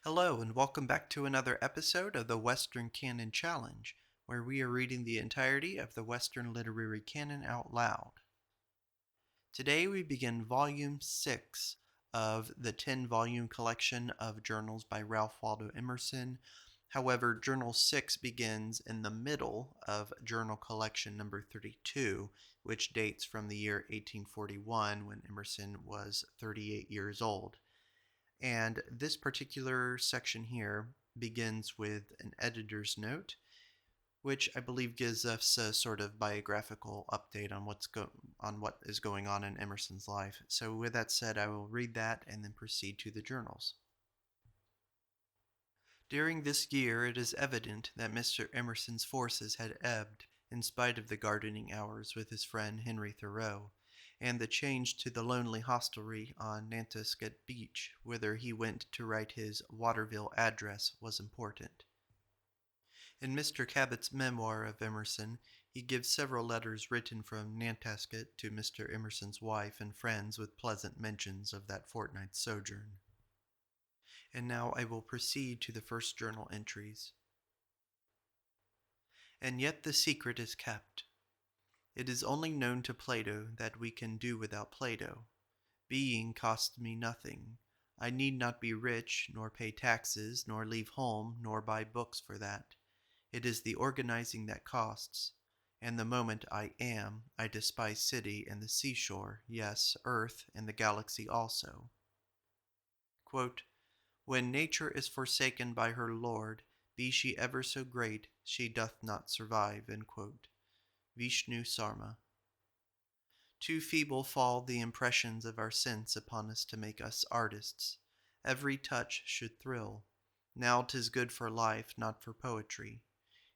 Hello, and welcome back to another episode of the Western Canon Challenge, where we are reading the entirety of the Western Literary Canon out loud. Today we begin Volume 6 of the 10-volume collection of journals by Ralph Waldo Emerson. However, Journal 6 begins in the middle of journal collection number 32, which dates from the year 1841 when Emerson was 38 years old. And this particular section here begins with an editor's note, which I believe gives us a sort of biographical update on what is going on in Emerson's life. So with that said, I will read that and then proceed to the journals. During this year, it is evident that Mr. Emerson's forces had ebbed, in spite of the gardening hours with his friend Henry Thoreau, and the change to the lonely hostelry on Nantasket Beach, whither he went to write his Waterville address, was important. In Mr. Cabot's memoir of Emerson, he gives several letters written from Nantasket to Mr. Emerson's wife and friends with pleasant mentions of that fortnight's sojourn. And now I will proceed to the first journal entries. And yet the secret is kept. It is only known to Plato that we can do without Plato. Being costs me nothing. I need not be rich, nor pay taxes, nor leave home, nor buy books for that. It is the organizing that costs. And the moment I am, I despise city and the seashore, yes, earth and the galaxy also. Quote, when nature is forsaken by her Lord, be she ever so great, she doth not survive. Vishnu Sarma. Too feeble fall the impressions of our sense upon us to make us artists. Every touch should thrill. Now 'tis good for life, not for poetry.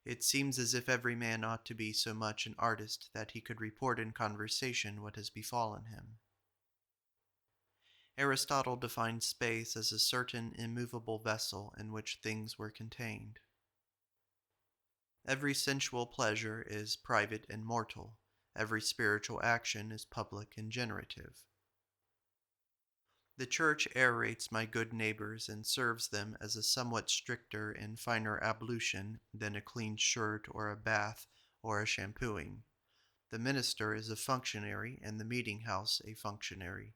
It seems as if every man ought to be so much an artist that he could report in conversation what has befallen him. Aristotle defined space as a certain immovable vessel in which things were contained. Every sensual pleasure is private and mortal. Every spiritual action is public and generative. The Church aerates my good neighbors and serves them as a somewhat stricter and finer ablution than a clean shirt or a bath or a shampooing. The minister is a functionary and the meeting house a functionary.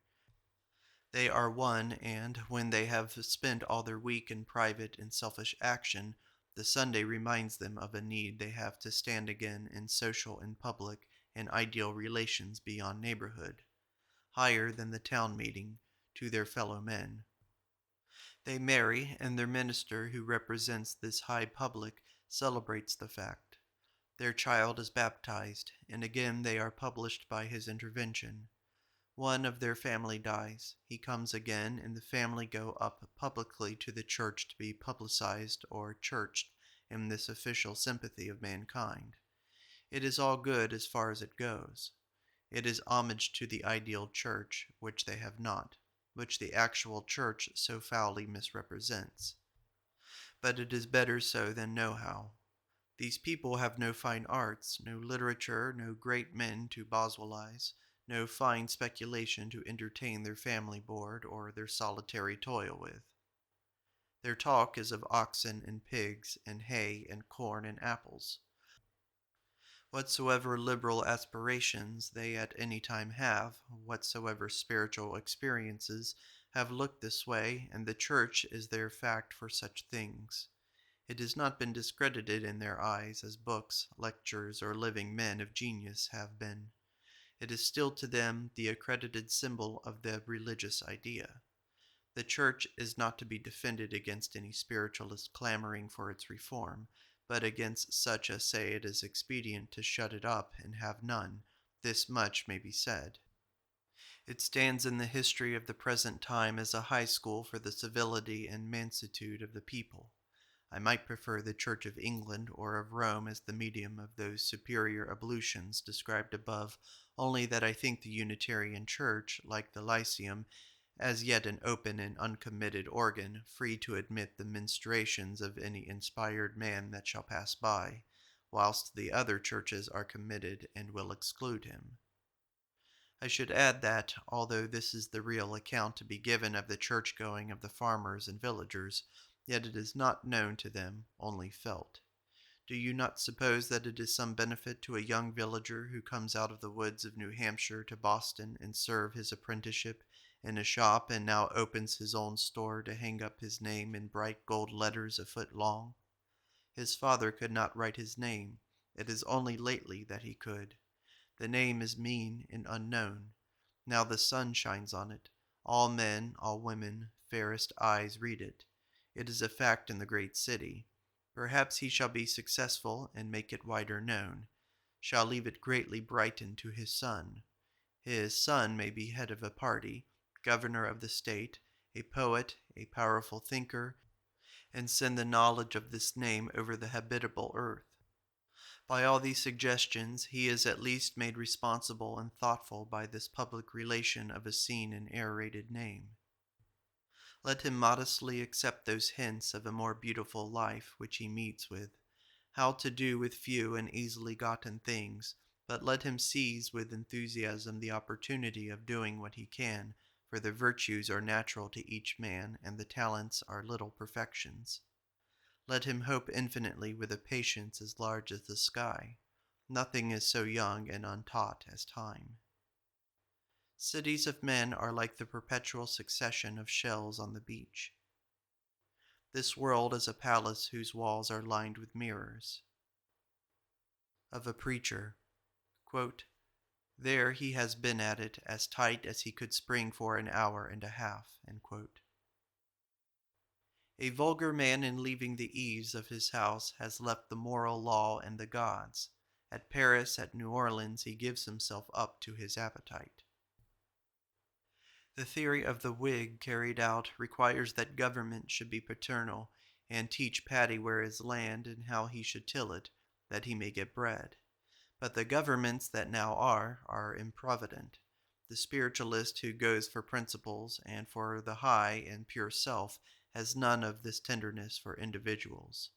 They are one, and when they have spent all their week in private and selfish action, the Sunday reminds them of a need they have to stand again in social and public and ideal relations beyond neighborhood, higher than the town meeting, to their fellow men. They marry, and their minister, who represents this high public, celebrates the fact. Their child is baptized, and again they are published by his intervention. One of their family dies. He comes again, and the family go up publicly to the church to be publicized or churched in this official sympathy of mankind. It is all good as far as it goes. It is homage to the ideal church, which they have not, which the actual church so foully misrepresents. But it is better so than nohow. These people have no fine arts, no literature, no great men to boswellize, no fine speculation to entertain their family board or their solitary toil with. Their talk is of oxen and pigs, and hay and corn and apples. Whatsoever liberal aspirations they at any time have, whatsoever spiritual experiences, have looked this way, and the church is their fact for such things. It has not been discredited in their eyes as books, lectures, or living men of genius have been. It is still to them the accredited symbol of the religious idea. The church is not to be defended against any spiritualist clamoring for its reform, but against such as say it is expedient to shut it up and have none. This much may be said. It stands in the history of the present time as a high school for the civility and mansuetude of the people. I might prefer the Church of England or of Rome as the medium of those superior ablutions described above, only that I think the Unitarian Church, like the Lyceum, as yet an open and uncommitted organ, free to admit the ministrations of any inspired man that shall pass by, whilst the other churches are committed and will exclude him. I should add that, although this is the real account to be given of the church-going of the farmers and villagers, yet it is not known to them, only felt. Do you not suppose that it is some benefit to a young villager who comes out of the woods of New Hampshire to Boston and serve his apprenticeship in a shop and now opens his own store to hang up his name in bright gold letters a foot long? His father could not write his name. It is only lately that he could. The name is mean and unknown. Now the sun shines on it. All men, all women, fairest eyes read it. It is a fact in the great city. Perhaps he shall be successful and make it wider known, shall leave it greatly brightened to his son. His son may be head of a party, governor of the state, a poet, a powerful thinker, and send the knowledge of this name over the habitable earth. By all these suggestions, he is at least made responsible and thoughtful by this public relation of a seen and aerated name. Let him modestly accept those hints of a more beautiful life which he meets with, how to do with few and easily gotten things, but let him seize with enthusiasm the opportunity of doing what he can, for the virtues are natural to each man, and the talents are little perfections. Let him hope infinitely with a patience as large as the sky. Nothing is so young and untaught as time. Cities of men are like the perpetual succession of shells on the beach. This world is a palace whose walls are lined with mirrors. Of a preacher, quote, there he has been at it as tight as he could spring for an hour and a half. End quote. A vulgar man in leaving the eaves of his house has left the moral law and the gods. At Paris, at New Orleans, he gives himself up to his appetite. The theory of the Whig carried out requires that government should be paternal and teach Paddy where is land and how he should till it, that he may get bread. But the governments that now are improvident. The spiritualist who goes for principles and for the high and pure self has none of this tenderness for individuals.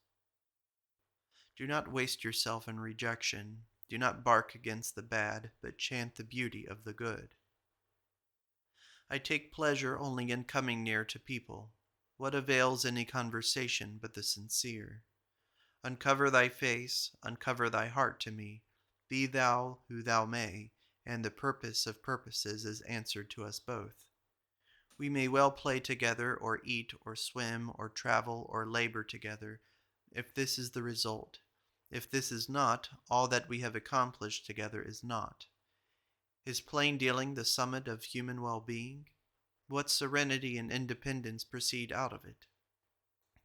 Do not waste yourself in rejection. Do not bark against the bad, but chant the beauty of the good. I take pleasure only in coming near to people. What avails any conversation but the sincere? Uncover thy face, uncover thy heart to me. Be thou who thou may, and the purpose of purposes is answered to us both. We may well play together, or eat, or swim, or travel, or labor together, if this is the result. If this is not, all that we have accomplished together is naught. Is plain dealing the summit of human well-being? What serenity and independence proceed out of it?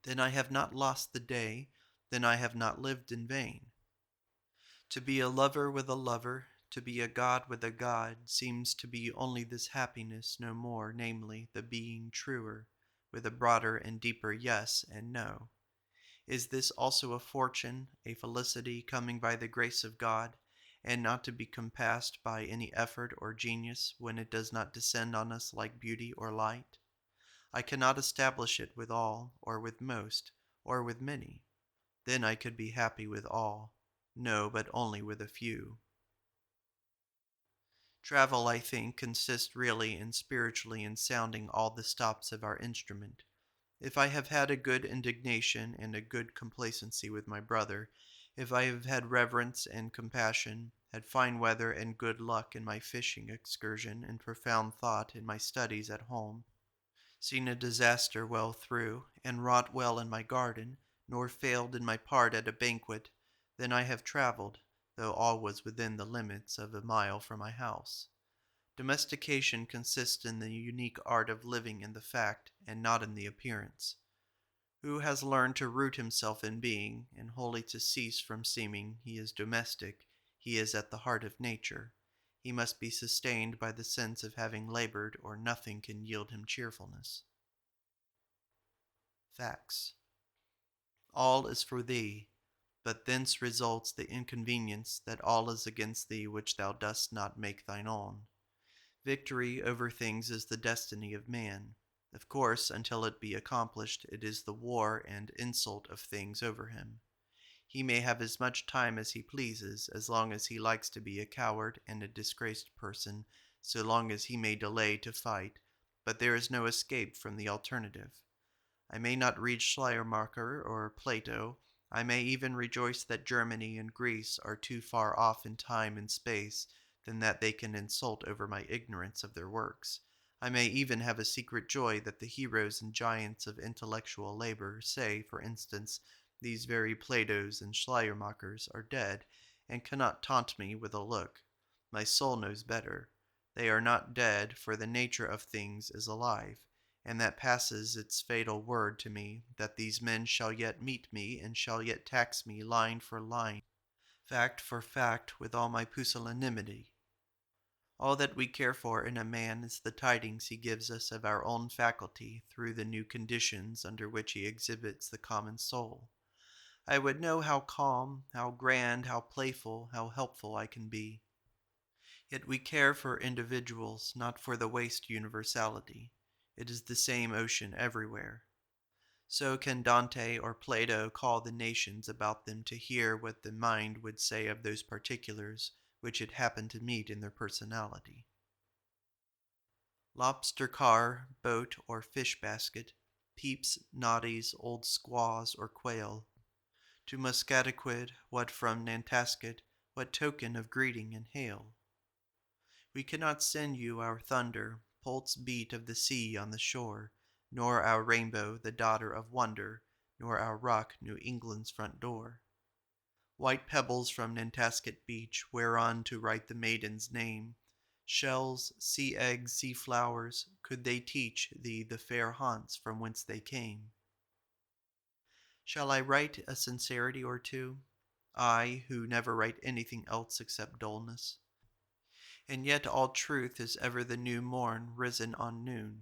Then I have not lost the day, then I have not lived in vain. To be a lover with a lover, to be a god with a god, seems to be only this happiness, no more, namely, the being truer, with a broader and deeper yes and no. Is this also a fortune, a felicity coming by the grace of God, and not to be compassed by any effort or genius when it does not descend on us like beauty or light? I cannot establish it with all, or with most, or with many. Then I could be happy with all. No, but only with a few. Travel, I think, consists really and spiritually in sounding all the stops of our instrument. If I have had a good indignation and a good complacency with my brother, if I have had reverence and compassion, had fine weather and good luck in my fishing excursion and profound thought in my studies at home, seen a disaster well through, and wrought well in my garden, nor failed in my part at a banquet, then I have travelled, though all was within the limits of a mile from my house. Domestication consists in the unique art of living in the fact and not in the appearance. Who has learned to root himself in being, and wholly to cease from seeming he is domestic, he is at the heart of nature. He must be sustained by the sense of having labored, or nothing can yield him cheerfulness. Facts. All is for thee, but thence results the inconvenience that all is against thee which thou dost not make thine own. Victory over things is the destiny of man. Of course, until it be accomplished, it is the war and insult of things over him. He may have as much time as he pleases, as long as he likes to be a coward and a disgraced person, so long as he may delay to fight, but there is no escape from the alternative. I may not read Schleiermacher or Plato. I may even rejoice that Germany and Greece are too far off in time and space than that they can insult over my ignorance of their works. I may even have a secret joy that the heroes and giants of intellectual labor, say, for instance, these very Platos and Schleiermachers, are dead, and cannot taunt me with a look. My soul knows better. They are not dead, for the nature of things is alive, and that passes its fatal word to me, that these men shall yet meet me, and shall yet tax me line for line, fact for fact, with all my pusillanimity. All that we care for in a man is the tidings he gives us of our own faculty through the new conditions under which he exhibits the common soul. I would know how calm, how grand, how playful, how helpful I can be. Yet we care for individuals, not for the waste universality. It is the same ocean everywhere. So can Dante or Plato call the nations about them to hear what the mind would say of those particulars which it happened to meet in their personality. Lobster car, boat, or fish basket, peeps, noddies, old squaws, or quail, to Muscataquid, what from Nantasket, what token of greeting and hail? We cannot send you our thunder, pulse beat of the sea on the shore, nor our rainbow, the daughter of wonder, nor our rock, New England's front door. White pebbles from Nantasket beach, whereon to write the maiden's name, shells, sea eggs, sea flowers, could they teach thee the fair haunts from whence they came? Shall I write a sincerity or two? I, who never write anything else except dullness? And yet all truth is ever the new morn risen on noon.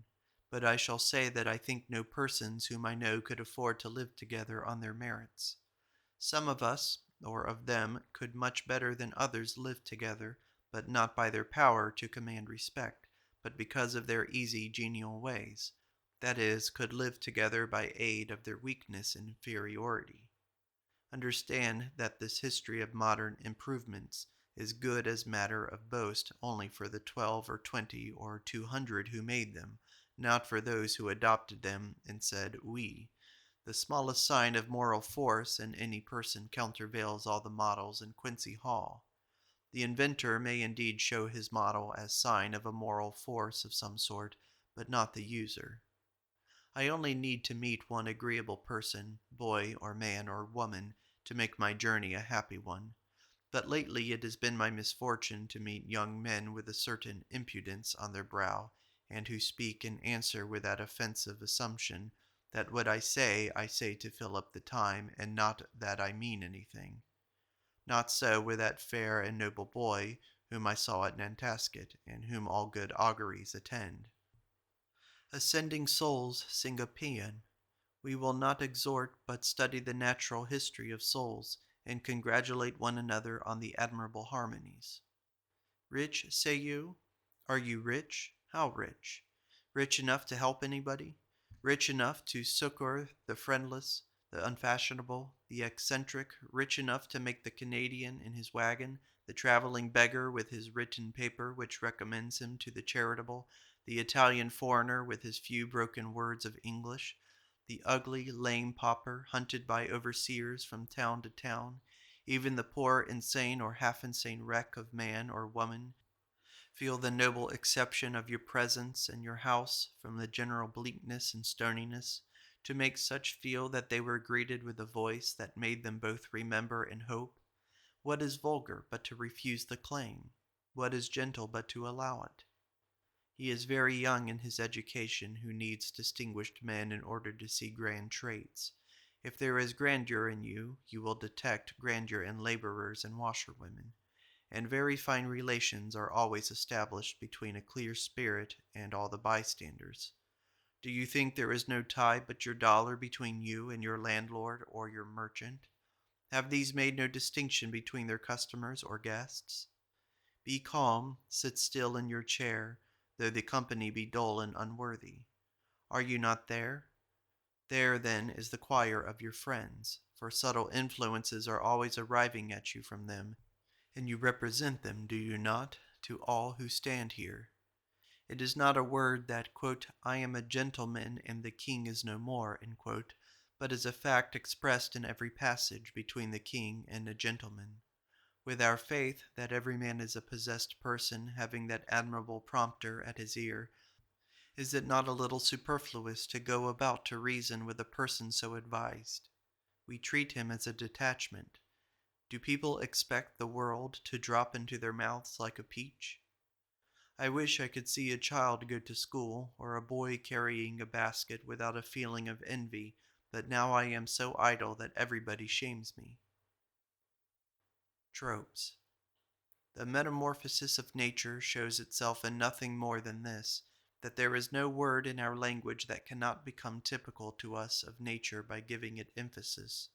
But I shall say that I think no persons whom I know could afford to live together on their merits. Some of us, or of them, could much better than others live together, but not by their power to command respect, but because of their easy, genial ways. That is, could live together by aid of their weakness and inferiority. Understand that this history of modern improvements is good as matter of boast only for the 12 or 20 or 200 who made them, not for those who adopted them and said we. The smallest sign of moral force in any person countervails all the models in Quincy Hall. The inventor may indeed show his model as sign of a moral force of some sort, but not the user. I only need to meet one agreeable person, boy or man or woman, to make my journey a happy one. But lately it has been my misfortune to meet young men with a certain impudence on their brow, and who speak and answer with that offensive assumption that what I say to fill up the time, and not that I mean anything. Not so with that fair and noble boy whom I saw at Nantasket, and whom all good auguries attend. Ascending souls sing a paean. We will not exhort, but study the natural history of souls, and congratulate one another on the admirable harmonies. Rich, say you? Are you rich? How rich? Rich enough to help anybody? Rich enough to succor the friendless, the unfashionable, the eccentric? Rich enough to make the Canadian in his wagon, the traveling beggar with his written paper which recommends him to the charitable, the Italian foreigner with his few broken words of English, the ugly, lame pauper hunted by overseers from town to town, even the poor, insane, or half-insane wreck of man or woman, feel the noble exception of your presence and your house from the general bleakness and stoniness, to make such feel that they were greeted with a voice that made them both remember and hope. What is vulgar but to refuse the claim? What is gentle but to allow it? He is very young in his education who needs distinguished men in order to see grand traits. If there is grandeur in you, you will detect grandeur in laborers and washerwomen, and very fine relations are always established between a clear spirit and all the bystanders. Do you think there is no tie but your dollar between you and your landlord or your merchant? Have these made no distinction between their customers or guests? Be calm, sit still in your chair, though the company be dull and unworthy. Are you not there? There, then, is the choir of your friends, for subtle influences are always arriving at you from them, and you represent them, do you not, to all who stand here? It is not a word that, I am a gentleman and the king is no more, but is a fact expressed in every passage between the king and a gentleman. With our faith that every man is a possessed person having that admirable prompter at his ear, is it not a little superfluous to go about to reason with a person so advised? We treat him as a detachment. Do people expect the world to drop into their mouths like a peach? I wish I could see a child go to school, or a boy carrying a basket without a feeling of envy that now I am so idle that everybody shames me. Tropes. The metamorphosis of nature shows itself in nothing more than this, that there is no word in our language that cannot become typical to us of nature by giving it emphasis.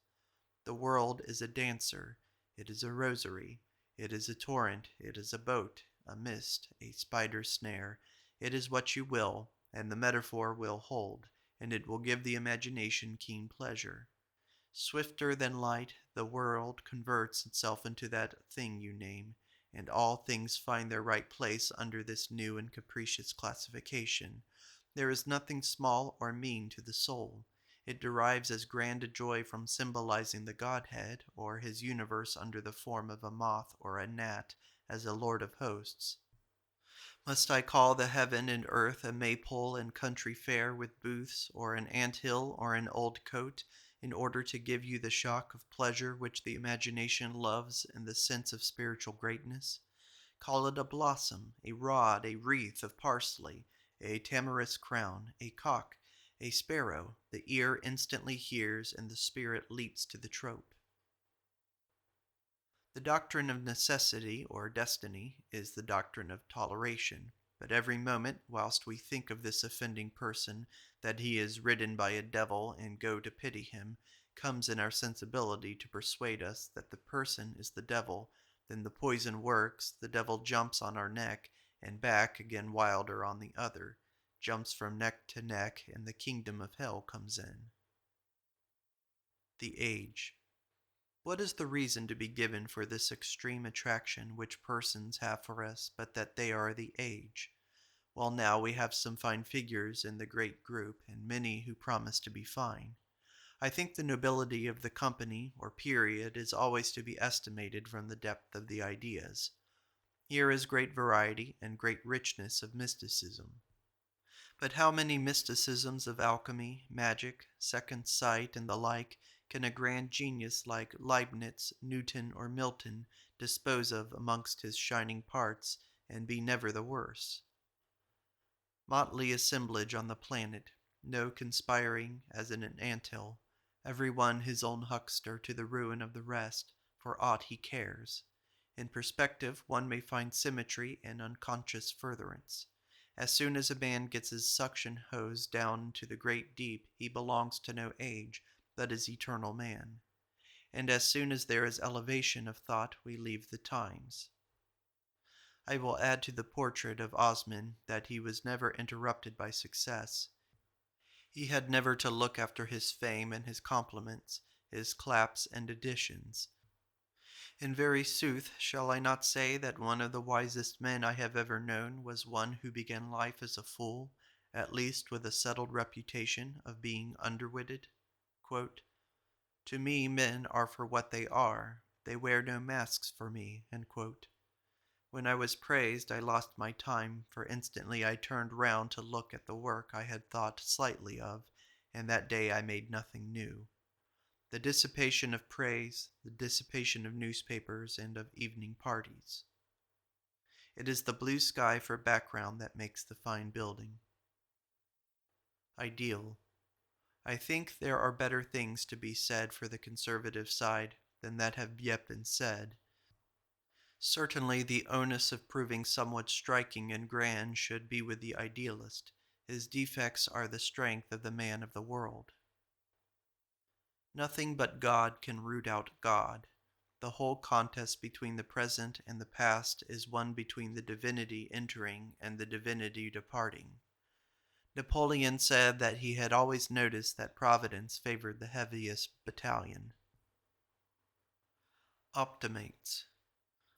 The world is a dancer, it is a rosary, it is a torrent, it is a boat, a mist, a spider's snare. It is what you will, and the metaphor will hold, and it will give the imagination keen pleasure. Swifter than light, the world converts itself into that thing you name, and all things find their right place under this new and capricious classification. There is nothing small or mean to the soul. It derives as grand a joy from symbolizing the Godhead, or his universe under the form of a moth or a gnat, as a Lord of hosts. Must I call the heaven and earth a maypole and country fair with booths, or an ant-hill or an old coat, in order to give you the shock of pleasure which the imagination loves and the sense of spiritual greatness? Call it a blossom, a rod, a wreath of parsley, a tamarisk crown, a cock, a sparrow. The ear instantly hears, and the spirit leaps to the trope. The doctrine of necessity or destiny is the doctrine of toleration, but every moment, whilst we think of this offending person, that he is ridden by a devil and go to pity him, comes in our sensibility to persuade us that the person is the devil. Then the poison works, the devil jumps on our neck, and back again wilder on the other, jumps from neck to neck, and the kingdom of hell comes in. The age. What is the reason to be given for this extreme attraction which persons have for us, but that they are the age? Well, now we have some fine figures in the great group, and many who promise to be fine. I think the nobility of the company or period is always to be estimated from the depth of the ideas. Here is great variety and great richness of mysticism. But how many mysticisms of alchemy, magic, second sight, and the like can a grand genius like Leibniz, Newton, or Milton dispose of amongst his shining parts, and be never the worse? Motley assemblage on the planet, no conspiring as in an anthill, every one his own huckster to the ruin of the rest, for aught he cares. In perspective one may find symmetry and unconscious furtherance. As soon as a man gets his suction hose down to the great deep, he belongs to no age, but is eternal man. And as soon as there is elevation of thought, we leave the times. I will add to the portrait of Osman that he was never interrupted by success. He had never to look after his fame and his compliments, his claps and additions. In very sooth, shall I not say that one of the wisest men I have ever known was one who began life as a fool, at least with a settled reputation of being underwitted? Quote, "To me men are for what they are, they wear no masks for me." When I was praised, I lost my time, for instantly I turned round to look at the work I had thought slightly of, and that day I made nothing new. The dissipation of praise, the dissipation of newspapers and of evening parties. It is the blue sky for background that makes the fine building. Ideal. I think there are better things to be said for the conservative side than that have yet been said. Certainly the onus of proving somewhat striking and grand should be with the idealist. His defects are the strength of the man of the world. Nothing but God can root out God. The whole contest between the present and the past is one between the divinity entering and the divinity departing. Napoleon said that he had always noticed that Providence favored the heaviest battalion. Optimates.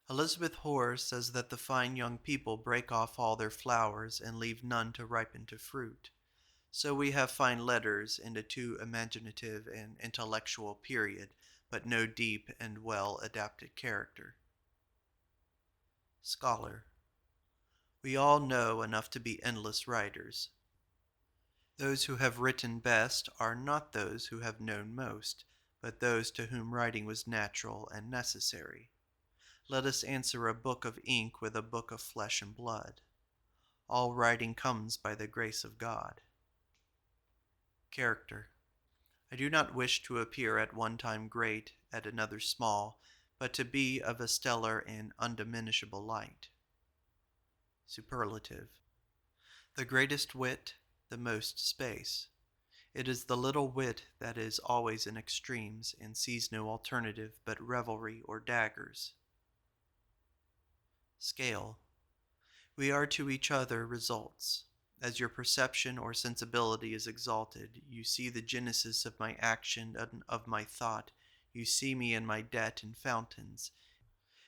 Elizabeth Hoare says that the fine young people break off all their flowers and leave none to ripen to fruit. So we have fine letters and a too imaginative and intellectual period, but no deep and well adapted character. Scholar. We all know enough to be endless writers. Those who have written best are not those who have known most, but those to whom writing was natural and necessary. Let us answer a book of ink with a book of flesh and blood. All writing comes by the grace of God. Character. I do not wish to appear at one time great, at another small, but to be of a stellar and undiminishable light. Superlative. The greatest wit, the most space. It is the little wit that is always in extremes and sees no alternative but revelry or daggers. Scale. We are to each other results. As your perception or sensibility is exalted, you see the genesis of my action and of my thought. You see me in my debt and fountains.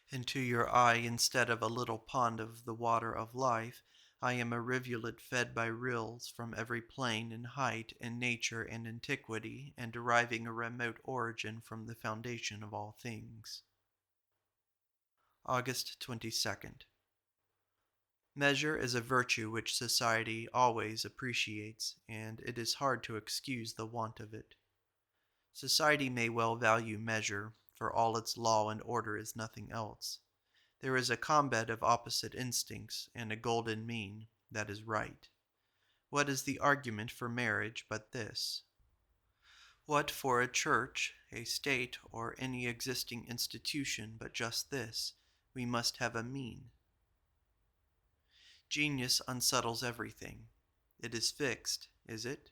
Into your eye, instead of a little pond of the water of life, I am a rivulet fed by rills from every plane and height and nature and antiquity, and deriving a remote origin from the foundation of all things. August 22nd. Measure is a virtue which society always appreciates, and it is hard to excuse the want of it. Society may well value measure, for all its law and order is nothing else. There is a combat of opposite instincts, and a golden mean, that is right. What is the argument for marriage but this? What for a church, a state, or any existing institution but just this? We must have a mean. Genius unsettles everything. It is fixed, is it,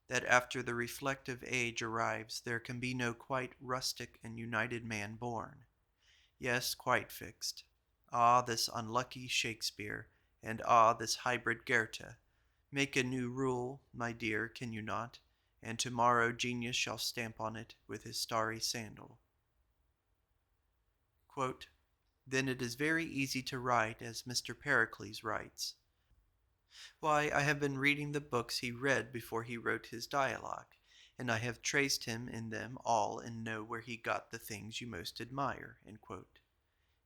that after the reflective age arrives there can be no quite rustic and united man born? Yes, quite fixed. Ah, this unlucky Shakespeare, and ah, this hybrid Goethe. Make a new rule, my dear, can you not? And tomorrow genius shall stamp on it with his starry sandal. Quote, then it is very easy to write as Mr. Pericles writes. Why, I have been reading the books he read before he wrote his dialogue, and I have traced him in them all and know where he got the things you most admire. End quote.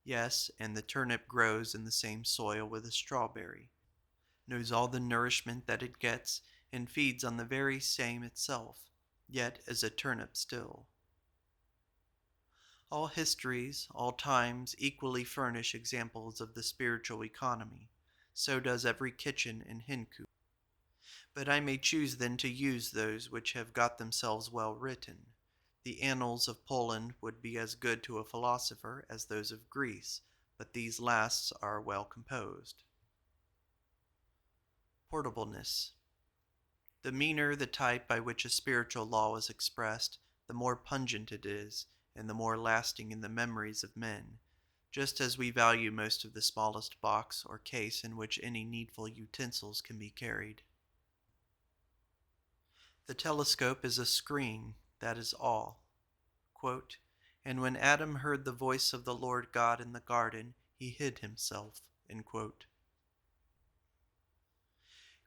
Yes, and the turnip grows in the same soil with the strawberry, knows all the nourishment that it gets, and feeds on the very same itself, yet is a turnip still. All histories, all times equally furnish examples of the spiritual economy. So does every kitchen and hen-coop. But I may choose then to use those which have got themselves well written. The annals of Poland would be as good to a philosopher as those of Greece, but these last are well composed. Portableness. The meaner the type by which a spiritual law is expressed, the more pungent it is, and the more lasting in the memories of men, just as we value most of the smallest box or case in which any needful utensils can be carried. The telescope is a screen, that is all. Quote, and when Adam heard the voice of the Lord God in the garden, he hid himself. End quote.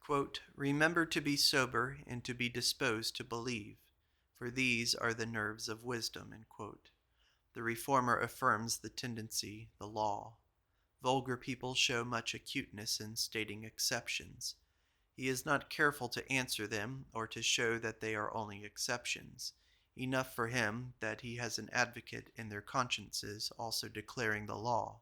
Quote, remember to be sober and to be disposed to believe, for these are the nerves of wisdom. End quote. The reformer affirms the tendency, the law. Vulgar people show much acuteness in stating exceptions. He is not careful to answer them or to show that they are only exceptions. Enough for him that he has an advocate in their consciences also declaring the law.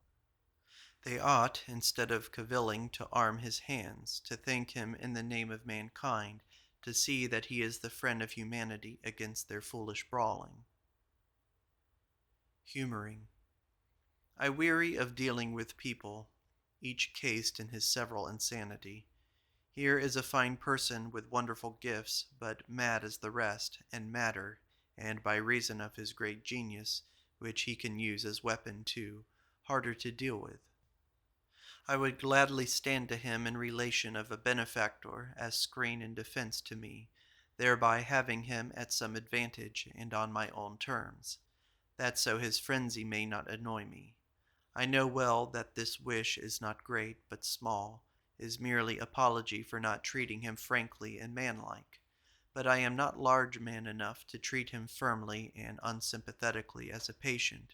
They ought, instead of cavilling, to arm his hands, to thank him in the name of mankind, to see that he is the friend of humanity against their foolish brawling. Humoring. I weary of dealing with people, each cased in his several insanity. Here is a fine person with wonderful gifts, but mad as the rest, and madder, and by reason of his great genius, which he can use as weapon too, harder to deal with. I would gladly stand to him in relation of a benefactor as screen and defense to me, thereby having him at some advantage and on my own terms, that so his frenzy may not annoy me. I know well that this wish is not great, but small, is merely apology for not treating him frankly and manlike. But I am not large man enough to treat him firmly and unsympathetically as a patient,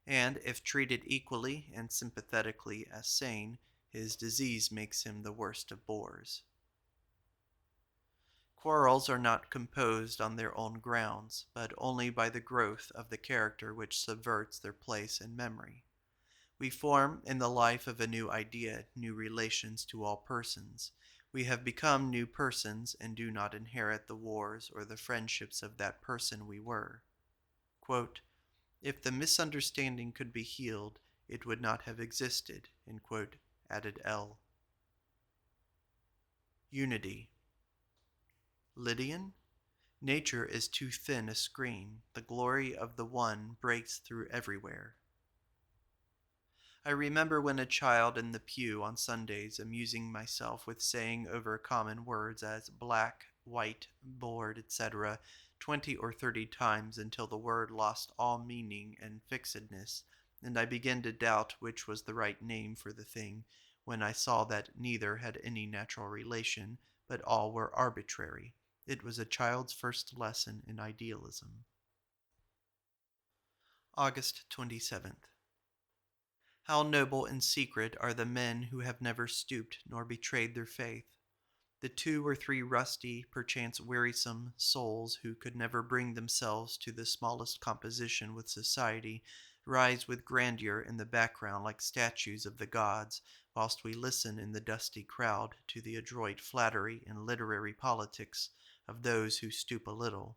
and if treated equally and sympathetically as sane, his disease makes him the worst of bores. Quarrels are not composed on their own grounds, but only by the growth of the character which subverts their place in memory. We form in the life of a new idea new relations to all persons. We have become new persons and do not inherit the wars or the friendships of that person we were. Quote, if the misunderstanding could be healed, it would not have existed, added L. Unity. Lydian? Nature is too thin a screen. The glory of the one breaks through everywhere. I remember when a child in the pew on Sundays amusing myself with saying over common words as black, white, board, etc., 20 or 30 times until the word lost all meaning and fixedness, and I began to doubt which was the right name for the thing, when I saw that neither had any natural relation, but all were arbitrary. It was a child's first lesson in idealism. August 27th. How noble and secret are the men who have never stooped nor betrayed their faith. The 2 or 3 rusty, perchance wearisome souls who could never bring themselves to the smallest composition with society rise with grandeur in the background like statues of the gods, whilst we listen in the dusty crowd to the adroit flattery and literary politics of those who stoop a little.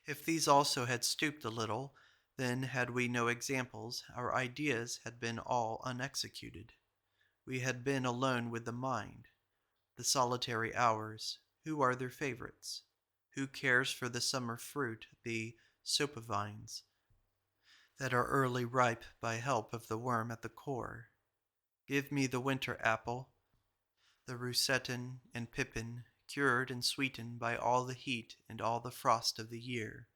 If these also had stooped a little, then had we no examples, our ideas had been all unexecuted. We had been alone with the mind. The solitary hours, who are their favorites? Who cares for the summer fruit, the sopavines, that are early ripe by help of the worm at the core? Give me the winter apple, the russetin and pippin, cured and sweetened by all the heat and all the frost of the year.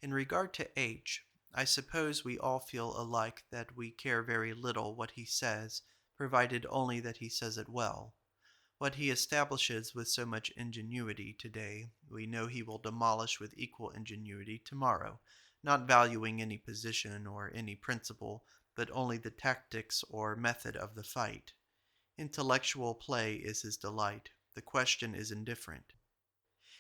In regard to H, I suppose we all feel alike that we care very little what he says, provided only that he says it well. What he establishes with so much ingenuity today, we know he will demolish with equal ingenuity tomorrow, not valuing any position or any principle, but only the tactics or method of the fight. Intellectual play is his delight. The question is indifferent.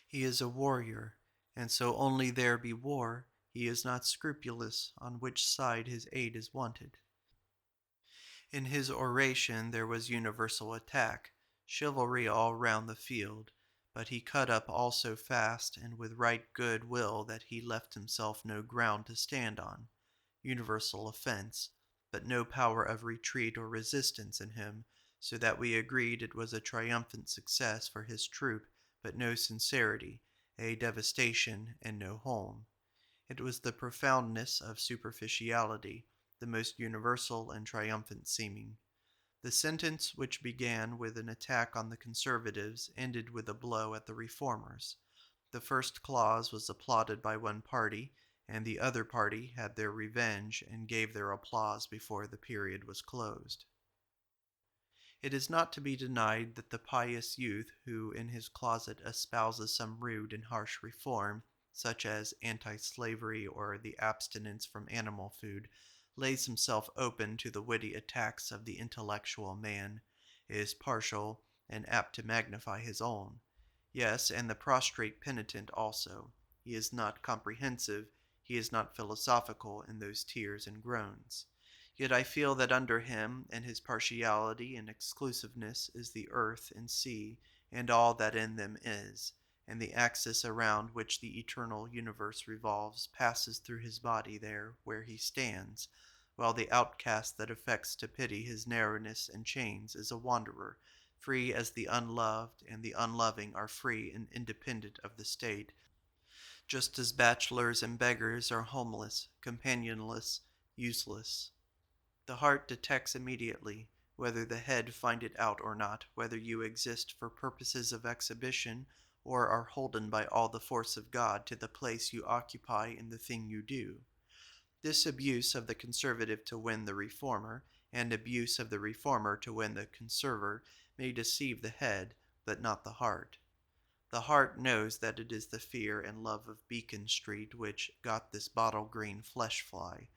He is a warrior, and so only there be war, he is not scrupulous on which side his aid is wanted. In his oration there was universal attack, chivalry all round the field, but he cut up all so fast and with right good will that he left himself no ground to stand on. Universal offense, but no power of retreat or resistance in him, so that we agreed it was a triumphant success for his troop, but no sincerity, a devastation and no home. It was the profoundness of superficiality, the most universal and triumphant seeming. The sentence which began with an attack on the conservatives ended with a blow at the reformers. The first clause was applauded by one party, and the other party had their revenge and gave their applause before the period was closed. It is not to be denied that the pious youth who in his closet espouses some rude and harsh reform, such as anti-slavery or the abstinence from animal food, lays himself open to the witty attacks of the intellectual man, is partial and apt to magnify his own. Yes, and the prostrate penitent also. He is not comprehensive, he is not philosophical in those tears and groans. Yet I feel that under him and his partiality and exclusiveness is the earth and sea and all that in them is, and the axis around which the eternal universe revolves passes through his body there where he stands, while the outcast that affects to pity his narrowness and chains is a wanderer, free as the unloved and the unloving are free and independent of the state, just as bachelors and beggars are homeless, companionless, useless. The heart detects immediately, whether the head find it out or not, whether you exist for purposes of exhibition or are holden by all the force of God to the place you occupy in the thing you do. This abuse of the conservative to win the reformer, and abuse of the reformer to win the conserver, may deceive the head, but not the heart. The heart knows that it is the fear and love of Beacon Street which got this bottle green flesh fly,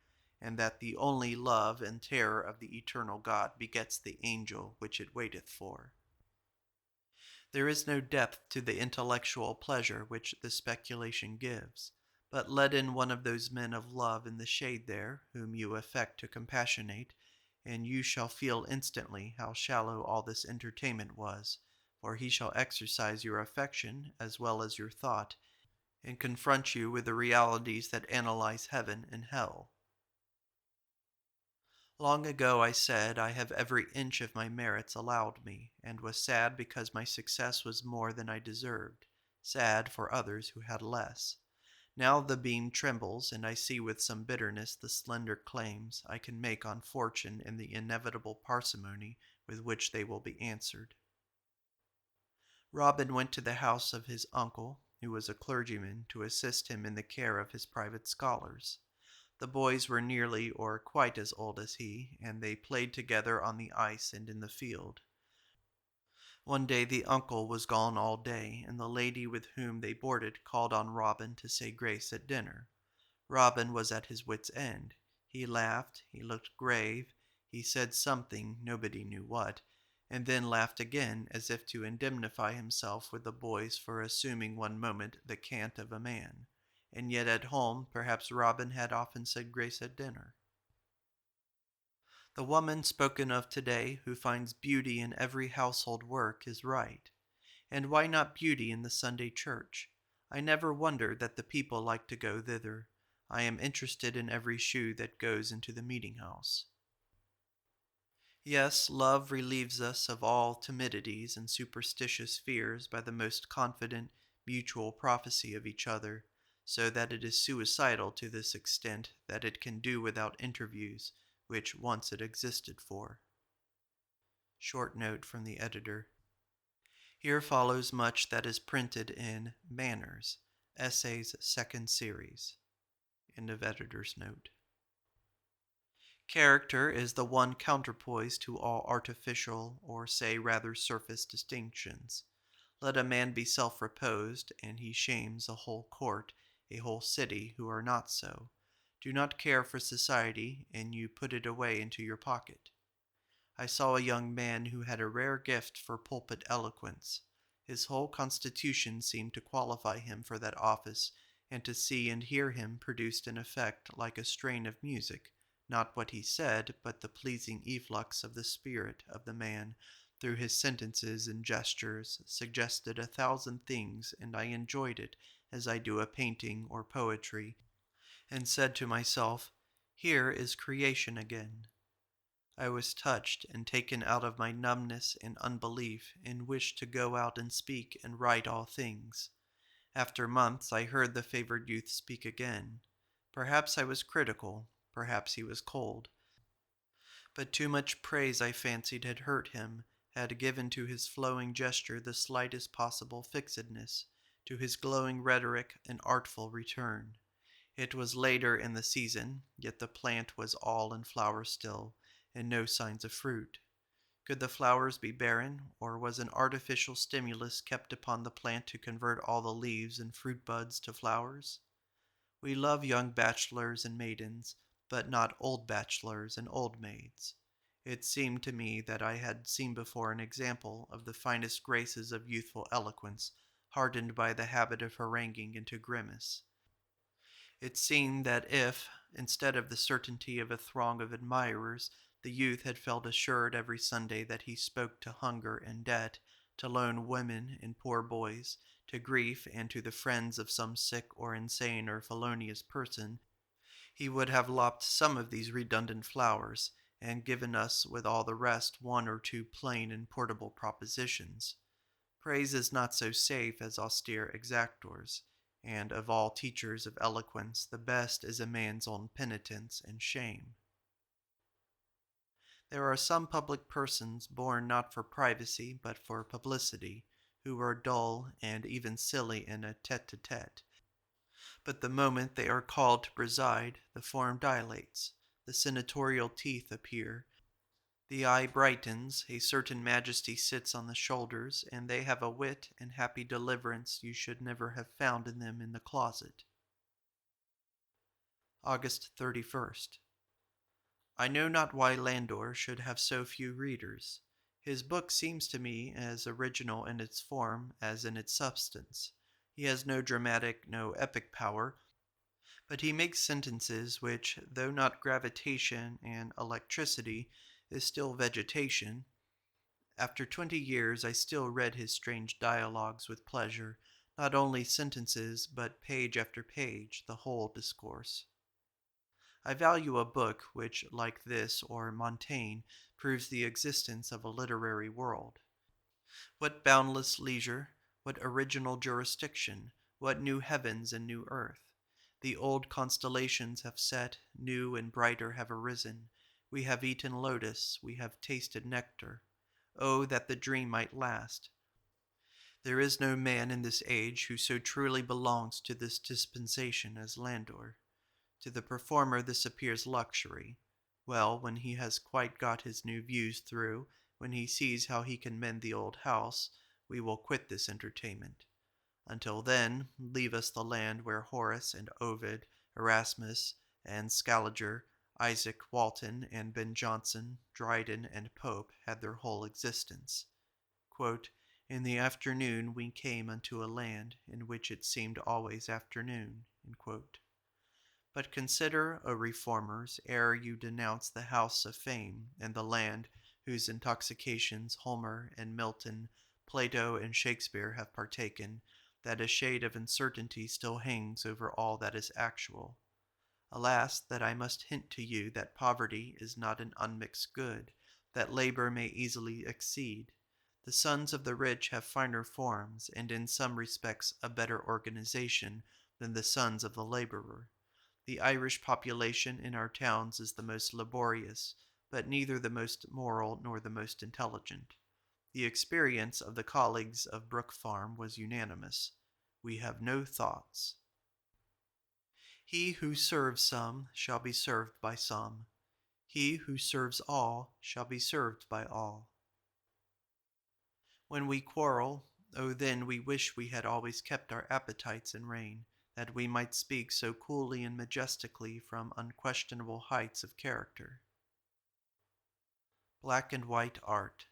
and that the only love and terror of the eternal God begets the angel which it waiteth for. There is no depth to the intellectual pleasure which this speculation gives, but let in one of those men of love in the shade there, whom you affect to compassionate, and you shall feel instantly how shallow all this entertainment was, for he shall exercise your affection as well as your thought, and confront you with the realities that analyze heaven and hell. Long ago I said I have every inch of my merits allowed me, and was sad because my success was more than I deserved, sad for others who had less. Now the beam trembles, and I see with some bitterness the slender claims I can make on fortune and the inevitable parsimony with which they will be answered. Robin went to the house of his uncle, who was a clergyman, to assist him in the care of his private scholars. The boys were nearly or quite as old as he, and they played together on the ice and in the field. One day the uncle was gone all day, and the lady with whom they boarded called on Robin to say grace at dinner. Robin was at his wits' end. He laughed, he looked grave, he said something, nobody knew what, and then laughed again as if to indemnify himself with the boys for assuming one moment the cant of a man. And yet at home perhaps Robin had often said grace at dinner. The woman spoken of today who finds beauty in every household work is right. And why not beauty in the Sunday church? I never wonder that the people like to go thither. I am interested in every shoe that goes into the meeting house. Yes, love relieves us of all timidities and superstitious fears by the most confident mutual prophecy of each other, so that it is suicidal to this extent that it can do without interviews, which once it existed for. Short note from the editor. Here follows much that is printed in Manners, Essays, Second Series. End of editor's note. Character is the one counterpoise to all artificial, or say rather surface distinctions. Let a man be self-reposed, and he shames a whole court, a whole city, who are not so. Do not care for society, and you put it away into your pocket. I saw a young man who had a rare gift for pulpit eloquence. His whole constitution seemed to qualify him for that office, and to see and hear him produced an effect like a strain of music, not what he said, but the pleasing efflux of the spirit of the man, through his sentences and gestures, suggested 1,000 things, and I enjoyed it as I do a painting or poetry, and said to myself, here is creation again. I was touched and taken out of my numbness and unbelief, and wished to go out and speak and write all things. After months I heard the favored youth speak again. Perhaps I was critical, perhaps he was cold, but too much praise I fancied had hurt him, had given to his flowing gesture the slightest possible fixedness, to his glowing rhetoric an artful return. It was later in the season, yet the plant was all in flower still, and no signs of fruit. Could the flowers be barren, or was an artificial stimulus kept upon the plant to convert all the leaves and fruit buds to flowers? We love young bachelors and maidens, but not old bachelors and old maids. It seemed to me that I had seen before an example of the finest graces of youthful eloquence, hardened by the habit of haranguing into grimace. It seemed that if, instead of the certainty of a throng of admirers, the youth had felt assured every Sunday that he spoke to hunger and debt, to lone women and poor boys, to grief and to the friends of some sick or insane or felonious person, he would have lopped some of these redundant flowers, and given us with all the rest one or two plain and portable propositions. Praise is not so safe as austere exactors, and of all teachers of eloquence the best is a man's own penitence and shame. There are some public persons born not for privacy but for publicity, who are dull and even silly in a tete-a-tete, But the moment they are called to preside, the form dilates, the senatorial teeth appear, the eye brightens, a certain majesty sits on the shoulders, and they have a wit and happy deliverance you should never have found in them in the closet. August 31st. I know not why Landor should have so few readers. His book seems to me as original in its form as in its substance. He has no dramatic, no epic power, but he makes sentences which, though not gravitation and electricity, is still vegetation. After 20 years I still read his strange dialogues with pleasure, not only sentences, but page after page, the whole discourse. I value a book which, like this or Montaigne, proves the existence of a literary world. What boundless leisure, what original jurisdiction, what new heavens and new earth! The old constellations have set, new and brighter have arisen. We have eaten lotus, we have tasted nectar. Oh, that the dream might last! There is no man in this age who so truly belongs to this dispensation as Landor. To the performer this appears luxury. Well, when he has quite got his new views through, when he sees how he can mend the old house, we will quit this entertainment. Until then, leave us the land where Horace and Ovid, Erasmus and Scaliger, Isaac Walton and Ben Jonson, Dryden and Pope had their whole existence. Quote, in the afternoon we came unto a land in which it seemed always afternoon. But consider, O reformers, ere you denounce the house of fame and the land whose intoxications Homer and Milton, Plato and Shakespeare have partaken, that a shade of uncertainty still hangs over all that is actual. Alas, that I must hint to you that poverty is not an unmixed good, that labor may easily exceed. The sons of the rich have finer forms, and in some respects a better organization than the sons of the laborer. The Irish population in our towns is the most laborious, but neither the most moral nor the most intelligent. The experience of the colleagues of Brook Farm was unanimous. We have no thoughts. He who serves some shall be served by some. He who serves all shall be served by all. When we quarrel, oh then we wish we had always kept our appetites in rein, that we might speak so coolly and majestically from unquestionable heights of character. Black and white art.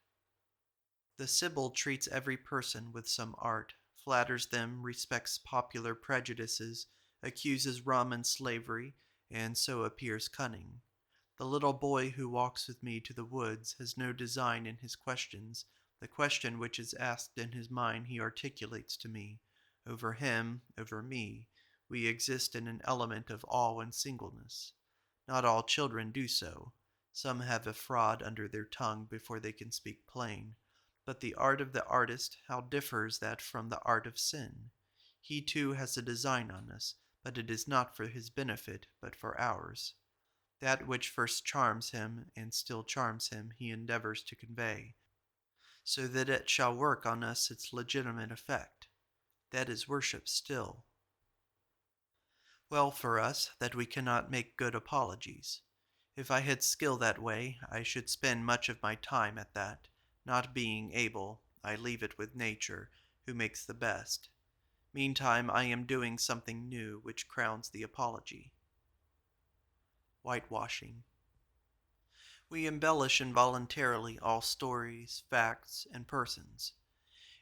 The Sibyl treats every person with some art, flatters them, respects popular prejudices, accuses rum and slavery, and so appears cunning. The little boy who walks with me to the woods has no design in his questions. The question which is asked in his mind he articulates to me. Over him, over me, we exist in an element of awe and singleness. Not all children do so. Some have a fraud under their tongue before they can speak plain. But the art of the artist, how differs that from the art of sin? He too has a design on us, but it is not for his benefit, but for ours. That which first charms him, and still charms him, he endeavors to convey, so that it shall work on us its legitimate effect. That is worship still. Well for us that we cannot make good apologies. If I had skill that way, I should spend much of my time at that. Not being able, I leave it with nature, who makes the best. Meantime, I am doing something new which crowns the apology. Whitewashing. We embellish involuntarily all stories, facts, and persons.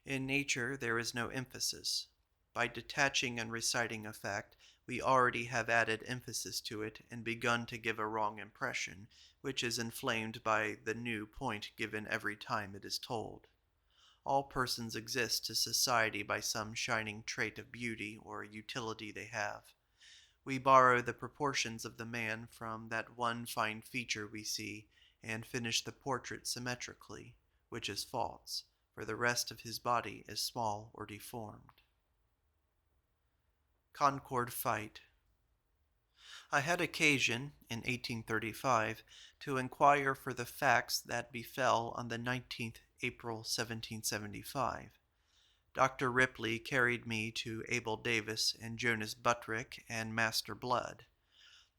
In nature there is no emphasis. By detaching and reciting a fact, we already have added emphasis to it and begun to give a wrong impression, which is inflamed by the new point given every time it is told. All persons exist to society by some shining trait of beauty or utility they have. We borrow the proportions of the man from that one fine feature we see, and finish the portrait symmetrically, which is false, for the rest of his body is small or deformed. Concord Fight. I had occasion, in 1835, to inquire for the facts that befell on the 19th April 1775. Dr. Ripley carried me to Abel Davis and Jonas Buttrick and Master Blood.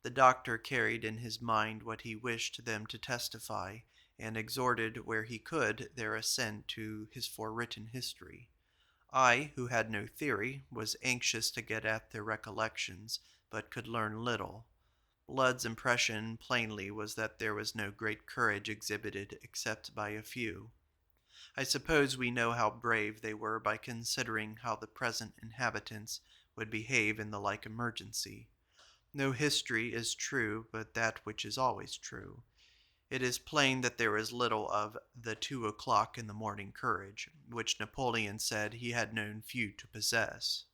The doctor carried in his mind what he wished them to testify, and exhorted where he could their assent to his forewritten history. I, who had no theory, was anxious to get at their recollections, but could learn little. Blood's impression plainly was that there was no great courage exhibited except by a few. I suppose we know how brave they were by considering how the present inhabitants would behave in the like emergency. No history is true but that which is always true. It is plain that there is little of the 2 o'clock in the morning courage, which Napoleon said he had known few to possess.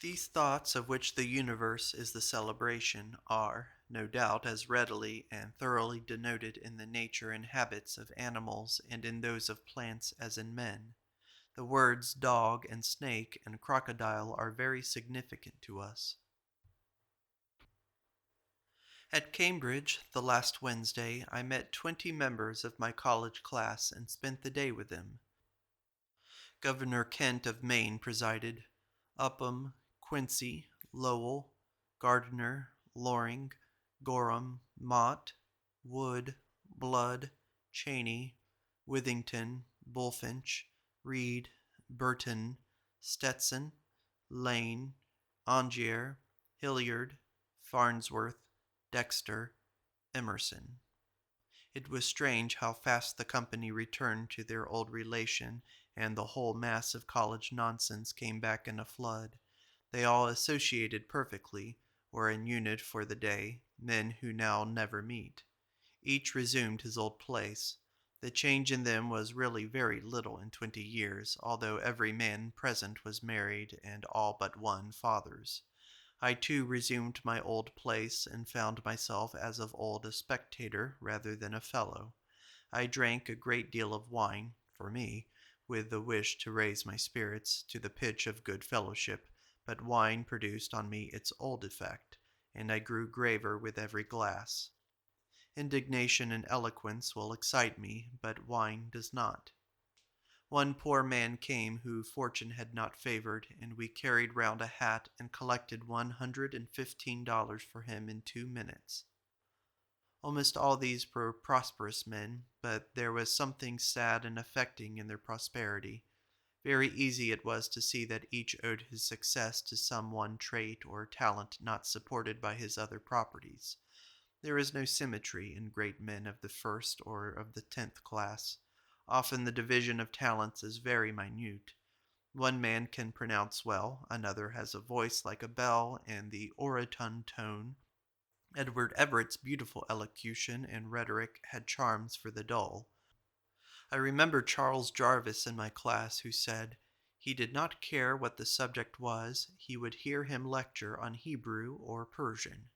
These thoughts of which the universe is the celebration are, no doubt, as readily and thoroughly denoted in the nature and habits of animals and in those of plants as in men. The words dog and snake and crocodile are very significant to us. At Cambridge, the last Wednesday, I met 20 members of my college class and spent the day with them. Governor Kent of Maine presided. Upham, Quincy, Lowell, Gardiner, Loring, Gorham, Mott, Wood, Blood, Cheney, Withington, Bulfinch, Reed, Burton, Stetson, Lane, Angier, Hilliard, Farnsworth, Dexter, Emerson. It was strange how fast the company returned to their old relation, and the whole mass of college nonsense came back in a flood. They all associated perfectly, were in unit for the day, men who now never meet. Each resumed his old place. The change in them was really very little in 20 years, although every man present was married and all but one fathers. I too resumed my old place and found myself as of old a spectator rather than a fellow. I drank a great deal of wine, for me, with the wish to raise my spirits to the pitch of good fellowship, but wine produced on me its old effect, and I grew graver with every glass. Indignation and eloquence will excite me, but wine does not. One poor man came who fortune had not favored, and we carried round a hat and collected $115 for him in 2 minutes. Almost all these were prosperous men, but there was something sad and affecting in their prosperity. Very easy it was to see that each owed his success to some one trait or talent not supported by his other properties. There is no symmetry in great men of the first or of the 10th class. Often the division of talents is very minute. One man can pronounce well, another has a voice like a bell and the orotund tone. Edward Everett's beautiful elocution and rhetoric had charms for the dull. I remember Charles Jarvis in my class who said, he did not care what the subject was, he would hear him lecture on Hebrew or Persian.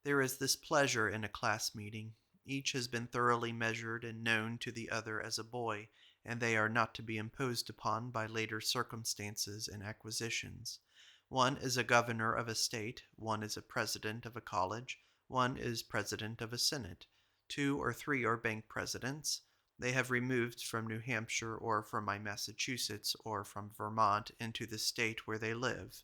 There is this pleasure in a class meeting. Each has been thoroughly measured and known to the other as a boy, and they are not to be imposed upon by later circumstances and acquisitions. One is a governor of a state, one is a president of a college, one is president of a senate, 2 or 3 are bank presidents. They have removed from New Hampshire or from my Massachusetts or from Vermont into the state where they live.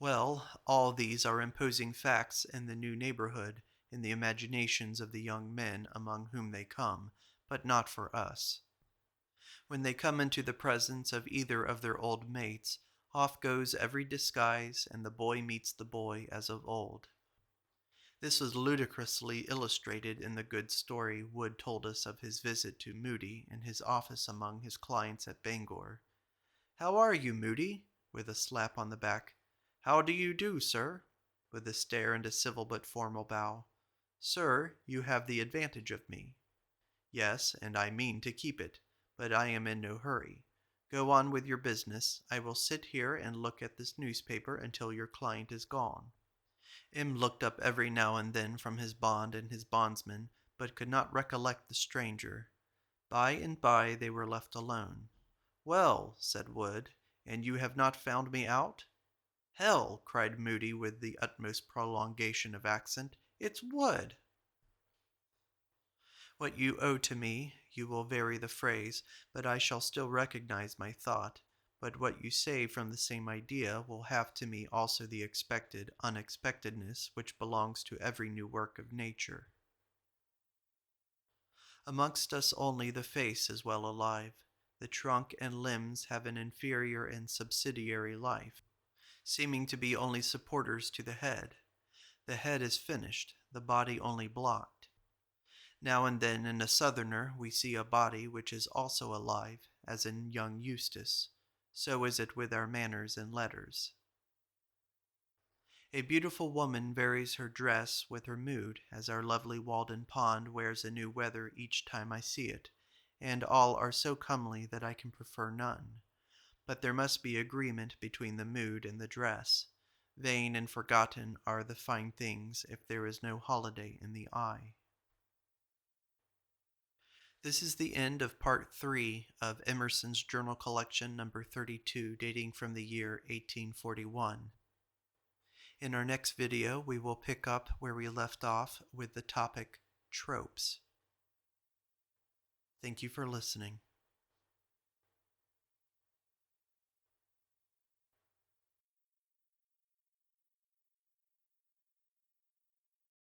Well, all these are imposing facts in the new neighborhood, in the imaginations of the young men among whom they come, but not for us. When they come into the presence of either of their old mates, off goes every disguise, and the boy meets the boy as of old. This was ludicrously illustrated in the good story Wood told us of his visit to Moody in his office among his clients at Bangor. "How are you, Moody?" with a slap on the back. "How do you do, sir?" with a stare and a civil but formal bow. "Sir, you have the advantage of me." "Yes, and I mean to keep it, but I am in no hurry. Go on with your business. I will sit here and look at this newspaper until your client is gone." M looked up every now and then from his bond and his bondsman, but could not recollect the stranger. By and by they were left alone. "Well," said Wood, "and you have not found me out?" "Hell!" cried Moody with the utmost prolongation of accent. "It's Wood!" "What you owe to me, You will vary the phrase, but I shall still recognize my thought. But what you say from the same idea will have to me also the expected unexpectedness which belongs to every new work of nature. Amongst us only the face is well alive. The trunk and limbs have an inferior and subsidiary life, seeming to be only supporters to the head. The head is finished, the body only blocked. Now and then in a southerner we see a body which is also alive, as in young Eustace. So is it with our manners and letters. A beautiful woman varies her dress with her mood, as our lovely Walden Pond wears a new weather each time I see it, and all are so comely that I can prefer none. But there must be agreement between the mood and the dress. Vain and forgotten are the fine things if there is no holiday in the eye. This is the end of part 3 of Emerson's journal collection number 32, dating from the year 1841. In our next video, we will pick up where we left off with the topic tropes. Thank you for listening.